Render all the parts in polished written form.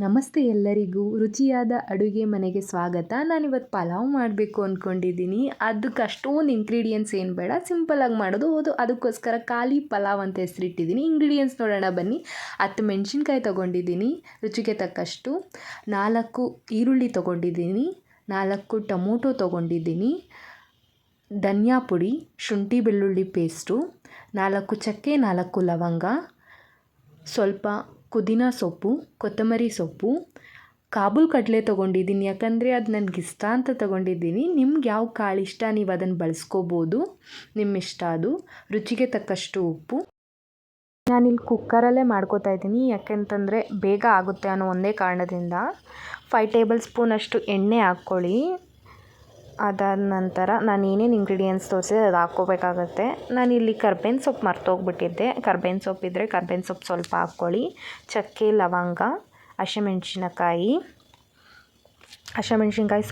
ನಮಸ್ತೆ ಎಲ್ಲರಿಗೂ, ರುಚಿಯಾದ ಅಡುಗೆ ಮನೆಗೆ ಸ್ವಾಗತ. ನಾನಿವತ್ತು ಪಲಾವ್ ಮಾಡಬೇಕು ಅಂದ್ಕೊಂಡಿದ್ದೀನಿ. ಅದಕ್ಕೆ ಅಷ್ಟೊಂದು ಇಂಗ್ರೀಡಿಯೆಂಟ್ಸ್ ಏನು ಬೇಡ, ಸಿಂಪಲಾಗಿ ಮಾಡೋದು. ಅದಕ್ಕೋಸ್ಕರ ಖಾಲಿ ಪಲಾವ್ ಅಂತ ಹೆಸರಿಟ್ಟಿದ್ದೀನಿ. ಇಂಗ್ರೀಡಿಯೆಂಟ್ಸ್ ನೋಡೋಣ ಬನ್ನಿ. 10 ಮೆಣಸಿನ್ಕಾಯಿ ತೊಗೊಂಡಿದ್ದೀನಿ, ರುಚಿಗೆ ತಕ್ಕಷ್ಟು. 4 ಈರುಳ್ಳಿ ತೊಗೊಂಡಿದ್ದೀನಿ, 4 ಟೊಮೊಟೊ ತೊಗೊಂಡಿದ್ದೀನಿ, ಧನಿಯಾ ಪುಡಿ, ಶುಂಠಿ ಬೆಳ್ಳುಳ್ಳಿ ಪೇಸ್ಟು, 4 ಚಕ್ಕೆ, 4 ಲವಂಗ, ಸ್ವಲ್ಪ ಪುದೀನ ಸೊಪ್ಪು, ಕೊತ್ತಂಬರಿ ಸೊಪ್ಪು, ಕಾಬೂಲ್ ಕಡಲೆ ತೊಗೊಂಡಿದ್ದೀನಿ. ಯಾಕಂದರೆ ಅದು ನನಗಿಷ್ಟ ಅಂತ ತೊಗೊಂಡಿದ್ದೀನಿ. ನಿಮ್ಗೆ ಯಾವ ಕಾಳು ಇಷ್ಟ ನೀವು ಅದನ್ನು ಬಳಸ್ಕೋಬೋದು, ನಿಮ್ಮ ಇಷ್ಟ ಅದು. ರುಚಿಗೆ ತಕ್ಕಷ್ಟು ಉಪ್ಪು. ನಾನಿಲ್ಲಿ ಕುಕ್ಕರಲ್ಲೇ ಮಾಡ್ಕೋತಾ ಇದ್ದೀನಿ, ಯಾಕೆಂತಂದರೆ ಬೇಗ ಆಗುತ್ತೆ ಅನ್ನೋ ಒಂದೇ ಕಾರಣದಿಂದ. 5 ಟೇಬಲ್ ಸ್ಪೂನಷ್ಟು ಎಣ್ಣೆ ಹಾಕ್ಕೊಳ್ಳಿ. ಅದಾದ ನಂತರ ನಾನು ಏನೇನು ಇಂಗ್ರೀಡಿಯೆಂಟ್ಸ್ ತೋರಿಸಿದೆ ಅದು ಹಾಕ್ಕೋಬೇಕಾಗತ್ತೆ. ನಾನಿಲ್ಲಿ ಕರ್ಬೇವಿನ ಸೊಪ್ಪು ಮರ್ತೋಗ್ಬಿಟ್ಟಿದ್ದೆ. ಕರ್ಬೇವಿನ ಸೊಪ್ಪಿದ್ದರೆ ಕರ್ಬೇವಿನ ಸೊಪ್ಪು ಸ್ವಲ್ಪ ಹಾಕ್ಕೊಳ್ಳಿ. ಚಕ್ಕೆ, ಲವಂಗ, ಹಸಿಮೆಣ್ಸಿನ್ಕಾಯಿ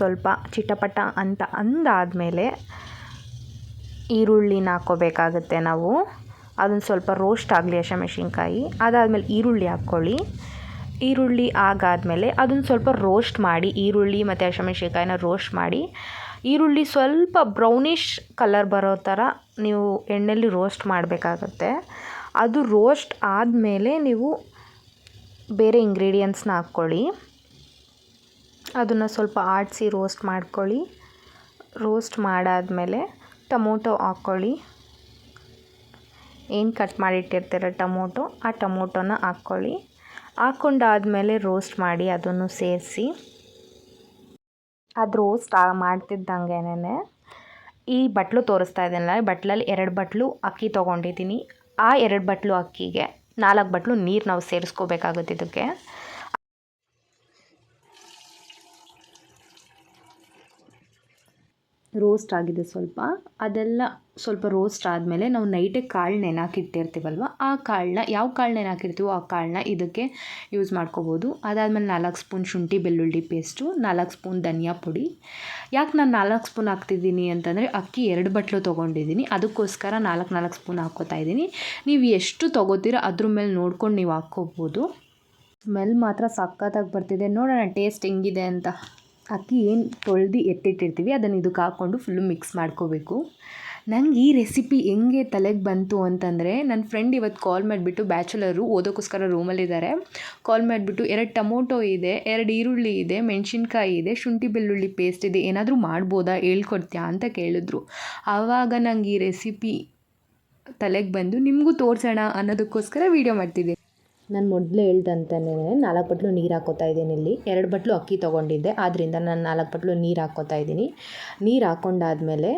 ಸ್ವಲ್ಪ ಚಿಟಪಟ ಅಂತ ಅಂದಾದಮೇಲೆ ಈರುಳ್ಳಿನ ಹಾಕ್ಕೋಬೇಕಾಗುತ್ತೆ ನಾವು. ಅದನ್ನು ಸ್ವಲ್ಪ ರೋಸ್ಟ್ ಆಗಲಿ ಹಸಿಮೆಣ್ಸಿನ್ಕಾಯಿ. ಅದಾದಮೇಲೆ ಈರುಳ್ಳಿ ಹಾಕ್ಕೊಳ್ಳಿ. ಈರುಳ್ಳಿ ಆಗಾದಮೇಲೆ ಅದನ್ನು ಸ್ವಲ್ಪ ರೋಸ್ಟ್ ಮಾಡಿ, ಈರುಳ್ಳಿ ಮತ್ತು ಹಸಿಮೆಣ್ಸಿನ್ಕಾಯಿನ ರೋಸ್ಟ್ ಮಾಡಿ. ಈರುಳ್ಳಿ ಸ್ವಲ್ಪ ಬ್ರೌನಿಷ್ ಕಲರ್ ಬರೋ ಥರ ನೀವು ಎಣ್ಣೆಯಲ್ಲಿ ರೋಸ್ಟ್ ಮಾಡಬೇಕಾಗತ್ತೆ. ಅದು ರೋಸ್ಟ್ ಆದಮೇಲೆ ನೀವು ಬೇರೆ ಇಂಗ್ರೀಡಿಯೆಂಟ್ಸ್ನ ಹಾಕ್ಕೊಳ್ಳಿ. ಅದನ್ನು ಸ್ವಲ್ಪ ಆಡಿಸಿ ರೋಸ್ಟ್ ಮಾಡ್ಕೊಳ್ಳಿ. ರೋಸ್ಟ್ ಮಾಡಾದಮೇಲೆ ಟೊಮೊಟೊ ಹಾಕ್ಕೊಳ್ಳಿ. ಏನು ಕಟ್ ಮಾಡಿಟ್ಟಿರ್ತೀರ ಟೊಮೊಟೊ, ಆ ಟೊಮೊಟೊನ ಹಾಕ್ಕೊಳ್ಳಿ. ಹಾಕ್ಕೊಂಡಾದಮೇಲೆ ರೋಸ್ಟ್ ಮಾಡಿ ಅದನ್ನು ಸೇರಿಸಿ. ಅದು ರೋಸ್ಟ್ ಮಾಡ್ತಿದ್ದಂಗೆನೇ ಈ ಬಟ್ಲು ತೋರಿಸ್ತಾ ಇದ್ದೀನಲ್ಲ, ಈ ಬಟ್ಲಲ್ಲಿ 2 ಬಟ್ಲು ಅಕ್ಕಿ ತೊಗೊಂಡಿದ್ದೀನಿ. ಆ 2 ಬಟ್ಲು ಅಕ್ಕಿಗೆ 4 ಬಟ್ಲು ನೀರು ನಾವು ಸೇರಿಸ್ಕೋಬೇಕಾಗುತ್ತೆ. ಇದಕ್ಕೆ ರೋಸ್ಟ್ ಆಗಿದೆ ಸ್ವಲ್ಪ. ಅದೆಲ್ಲ ಸ್ವಲ್ಪ ರೋಸ್ಟ್ ಆದಮೇಲೆ ನಾವು ನೈಟೇ ಕಾಳು ನೆನೆಹಾಕಿಟ್ಟಿರ್ತೀವಲ್ವ, ಆ ಕಾಳನ್ನ ಯಾವ ಕಾಳು ನೆನೆಹಾಕಿರ್ತೀವೋ ಆ ಕಾಳನ್ನ ಇದಕ್ಕೆ ಯೂಸ್ ಮಾಡ್ಕೋಬೋದು. ಅದಾದಮೇಲೆ 4 ಸ್ಪೂನ್ ಶುಂಠಿ ಬೆಳ್ಳುಳ್ಳಿ ಪೇಸ್ಟು, 4 ಸ್ಪೂನ್ ಧನಿಯಾ ಪುಡಿ. ಯಾಕೆ ನಾನು 4 ಸ್ಪೂನ್ ಹಾಕ್ತಿದ್ದೀನಿ ಅಂತಂದರೆ ಅಕ್ಕಿ 2 ಬಟ್ಲು ತೊಗೊಂಡಿದ್ದೀನಿ, ಅದಕ್ಕೋಸ್ಕರ 4 ಸ್ಪೂನ್ ಹಾಕ್ಕೋತಾ ಇದ್ದೀನಿ. ನೀವು ಎಷ್ಟು ತೊಗೋತೀರೋ ಅದ್ರ ಮೇಲೆ ನೋಡ್ಕೊಂಡು ನೀವು ಹಾಕ್ಕೋಬೋದು. ಸ್ಮೆಲ್ ಮಾತ್ರ ಸಖತ್ತಾಗಿ ಬರ್ತಿದೆ. ನೋಡೋಣ ಟೇಸ್ಟ್ ಹೆಂಗಿದೆ ಅಂತ. ಅಕ್ಕಿ ಏನು ತೊಳೆದು ಎತ್ತಿಟ್ಟಿರ್ತೀವಿ ಅದನ್ನು ಇದಕ್ಕೆ ಹಾಕ್ಕೊಂಡು ಫುಲ್ಲು ಮಿಕ್ಸ್ ಮಾಡ್ಕೋಬೇಕು. ನಂಗೆ ಈ ರೆಸಿಪಿ ಹೆಂಗೆ ತಲೆಗೆ ಬಂತು ಅಂತಂದರೆ, ನನ್ನ ಫ್ರೆಂಡ್ ಇವತ್ತು ಕಾಲ್ ಮಾಡಿಬಿಟ್ಟು, ಬ್ಯಾಚುಲರು ಓದೋಕ್ಕೋಸ್ಕರ ರೂಮಲ್ಲಿದ್ದಾರೆ, ಕಾಲ್ ಮಾಡಿಬಿಟ್ಟು 2 ಟೊಮೊಟೊ ಇದೆ, 2 ಈರುಳ್ಳಿ ಇದೆ, ಮೆಣಸಿನ್ಕಾಯಿ ಇದೆ, ಶುಂಠಿ ಬೆಳ್ಳುಳ್ಳಿ ಪೇಸ್ಟ್ ಇದೆ, ಏನಾದರೂ ಮಾಡ್ಬೋದಾ ಹೇಳ್ಕೊಡ್ತೀಯಾ ಅಂತ ಕೇಳಿದ್ರು. ಆವಾಗ ನಂಗೆ ಈ ರೆಸಿಪಿ ತಲೆಗೆ ಬಂದು ನಿಮಗೂ ತೋರಿಸೋಣ ಅನ್ನೋದಕ್ಕೋಸ್ಕರ ವೀಡಿಯೋ ಮಾಡ್ತಿದ್ದೆ. ನಾನು ಮೊದಲೇ ಹೇಳ್ದಂತಲೇ 4 ಬಟ್ಲು ನೀರು ಹಾಕ್ಕೋತಾ ಇದ್ದೀನಿ. ಇಲ್ಲಿ 2 ಬಟ್ಲು ಅಕ್ಕಿ ತೊಗೊಂಡಿದ್ದೆ, ಆದ್ದರಿಂದ ನಾನು 4 ಬಟ್ಲು ನೀರು ಹಾಕ್ಕೋತಾ ಇದ್ದೀನಿ. ನೀರು ಹಾಕ್ಕೊಂಡಾದ್ಮೇಲೆ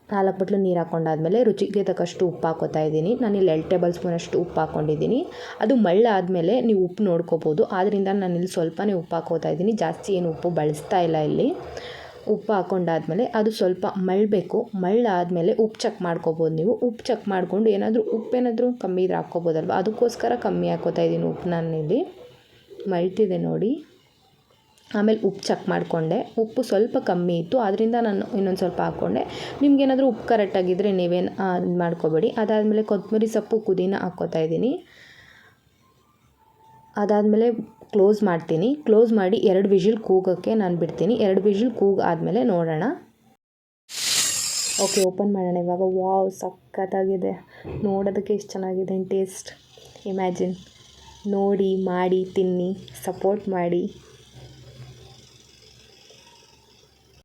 4 ಬಟ್ಲು ನೀರು ಹಾಕ್ಕೊಂಡಾದ್ಮೇಲೆ ರುಚಿಗೆ ತಕ್ಕಷ್ಟು ಉಪ್ಪು ಹಾಕ್ಕೋತಾ ಇದ್ದೀನಿ. ನಾನಿಲ್ಲಿ 2 ಟೇಬಲ್ ಸ್ಪೂನಷ್ಟು ಉಪ್ಪು ಹಾಕ್ಕೊಂಡಿದ್ದೀನಿ. ಅದು ಮಳ್ಳಾದಮೇಲೆ ನೀವು ಉಪ್ಪು ನೋಡ್ಕೋಬೋದು. ಆದ್ದರಿಂದ ನಾನಿಲ್ಲಿ ಸ್ವಲ್ಪನೇ ಉಪ್ಪು ಹಾಕ್ಕೋತಾ ಇದ್ದೀನಿ, ಜಾಸ್ತಿ ಏನು ಉಪ್ಪು ಬಳಸ್ತಾ ಇಲ್ಲ ಇಲ್ಲಿ. ಉಪ್ಪು ಹಾಕ್ಕೊಂಡಾದ್ಮೇಲೆ ಅದು ಸ್ವಲ್ಪ ಮಳ್ಳಬೇಕು. ಮಳ್ಳಾದಮೇಲೆ ಉಪ್ಪು ಚೆಕ್ ಮಾಡ್ಕೋಬೋದು ನೀವು. ಉಪ್ಪು ಚೆಕ್ ಮಾಡಿಕೊಂಡು ಉಪ್ಪೇನಾದರೂ ಕಮ್ಮಿ ಇದ್ರೆ ಹಾಕ್ಕೋಬೋದಲ್ವ, ಅದಕ್ಕೋಸ್ಕರ ಕಮ್ಮಿ ಹಾಕ್ಕೋತಾ ಇದ್ದೀನಿ ಉಪ್ಪು. ನಾನಿಲ್ಲಿ ಮಳ್ತಿದೆ ನೋಡಿ. ಆಮೇಲೆ ಉಪ್ಪು ಚೆಕ್ ಮಾಡಿಕೊಂಡೆ, ಉಪ್ಪು ಸ್ವಲ್ಪ ಕಮ್ಮಿ ಇತ್ತು, ಆದ್ದರಿಂದ ನಾನು ಇನ್ನೊಂದು ಸ್ವಲ್ಪ ಹಾಕ್ಕೊಂಡೆ. ನಿಮ್ಗೇನಾದರೂ ಉಪ್ಪು ಕರೆಕ್ಟಾಗಿದ್ದರೆ ನೀವೇನು ಇದು ಮಾಡ್ಕೋಬೇಡಿ. ಅದಾದಮೇಲೆ ಕೊತ್ತಂಬರಿ ಸೊಪ್ಪು, ಪುದೀನ ಹಾಕ್ಕೋತಾ ಇದ್ದೀನಿ. ಅದಾದಮೇಲೆ ಕ್ಲೋಸ್ ಮಾಡ್ತೀನಿ. ಕ್ಲೋಸ್ ಮಾಡಿ 2 ವಿಷಿಲ್ ಕೂಗೋಕ್ಕೆ ನಾನು ಬಿಡ್ತೀನಿ. 2 ವಿಷಿಲ್ ಕೂಗಾದಮೇಲೆ ನೋಡೋಣ. ಓಕೆ, ಓಪನ್ ಮಾಡೋಣ ಇವಾಗ. ವಾವ್, ಸಖತ್ತಾಗಿದೆ. ನೋಡೋದಕ್ಕೆ ಎಷ್ಟು ಚೆನ್ನಾಗಿದೆ ಟೇಸ್ಟ್. ಇಮ್ಯಾಜಿನ್. ನೋಡಿ, ಮಾಡಿ, ತಿನ್ನಿ, ಸಪೋರ್ಟ್ ಮಾಡಿ.